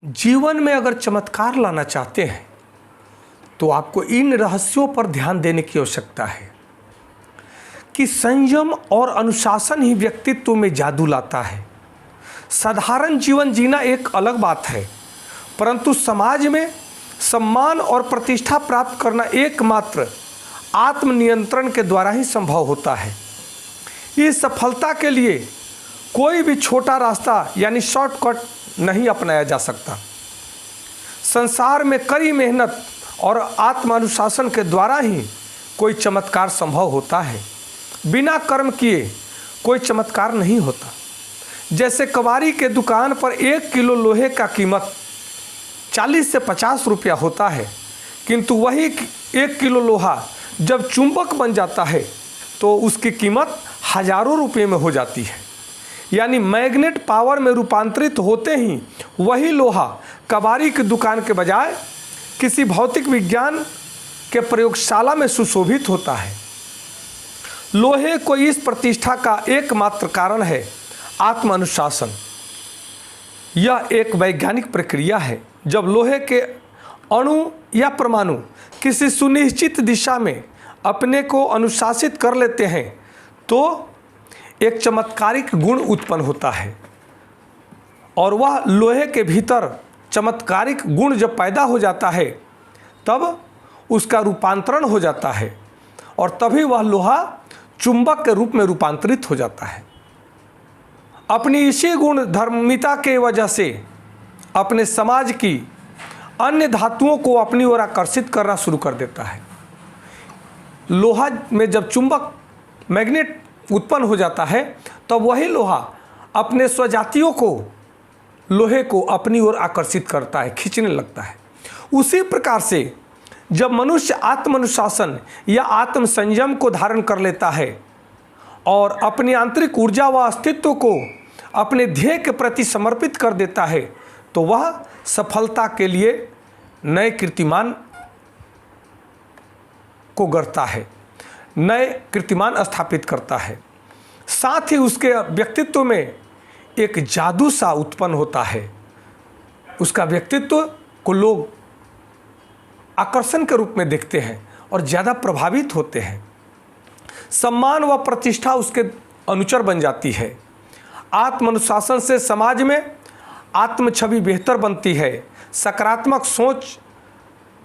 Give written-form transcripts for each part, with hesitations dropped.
जीवन में अगर चमत्कार लाना चाहते हैं तो आपको इन रहस्यों पर ध्यान देने की आवश्यकता है कि संयम और अनुशासन ही व्यक्तित्व में जादू लाता है। साधारण जीवन जीना एक अलग बात है, परंतु समाज में सम्मान और प्रतिष्ठा प्राप्त करना एकमात्र आत्मनियंत्रण के द्वारा ही संभव होता है। इस सफलता के लिए कोई भी छोटा रास्ता यानी शॉर्टकट नहीं अपनाया जा सकता। संसार में कड़ी मेहनत और आत्मानुशासन के द्वारा ही कोई चमत्कार संभव होता है। बिना कर्म किए कोई चमत्कार नहीं होता। जैसे कबाड़ी के दुकान पर 1 किलो लोहे का कीमत 40 से 50 रुपया होता है, किंतु वही 1 किलो लोहा जब चुंबक बन जाता है तो उसकी कीमत हजारों रुपये में हो जाती है। यानी मैग्नेट पावर में रूपांतरित होते ही वही लोहा कबाड़ी की दुकान के बजाय किसी भौतिक विज्ञान के प्रयोगशाला में सुशोभित होता है। लोहे को इस प्रतिष्ठा का एकमात्र कारण है आत्मानुशासन। यह एक वैज्ञानिक प्रक्रिया है। जब लोहे के अणु या परमाणु किसी सुनिश्चित दिशा में अपने को अनुशासित कर लेते हैं तो एक चमत्कारिक गुण उत्पन्न होता है, और वह लोहे के भीतर चमत्कारिक गुण जब पैदा हो जाता है तब उसका रूपांतरण हो जाता है और तभी वह लोहा चुंबक के रूप में रूपांतरित हो जाता है। अपनी इसी गुण धर्मिता के वजह से अपने समाज की अन्य धातुओं को अपनी ओर आकर्षित करना शुरू कर देता है। लोहा में जब चुंबक मैग्नेट उत्पन्न हो जाता है तब वही लोहा अपने स्वजातियों को लोहे को अपनी ओर आकर्षित करता है, खींचने लगता है। उसी प्रकार से जब मनुष्य आत्मानुशासन या आत्म संयम को धारण कर लेता है और अपनी आंतरिक ऊर्जा व अस्तित्व को अपने ध्येय के प्रति समर्पित कर देता है तो वह सफलता के लिए नए कीर्तिमान को गढ़ता है, नए कीर्तिमान स्थापित करता है। साथ ही उसके व्यक्तित्व में एक जादू सा उत्पन्न होता है। उसका व्यक्तित्व को लोग आकर्षण के रूप में देखते हैं और ज़्यादा प्रभावित होते हैं। सम्मान व प्रतिष्ठा उसके अनुचर बन जाती है। आत्मानुशासन से समाज में आत्म छवि बेहतर बनती है। सकारात्मक सोच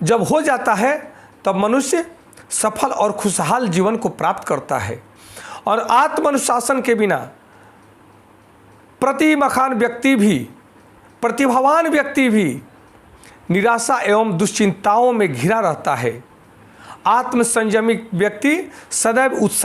जब हो जाता है तब मनुष्य सफल और खुशहाल जीवन को प्राप्त करता है। और आत्मानुशासन के बिना प्रतिभावान व्यक्ति भी निराशा एवं दुश्चिंताओं में घिरा रहता है। आत्मसंयमी व्यक्ति सदैव उत्साही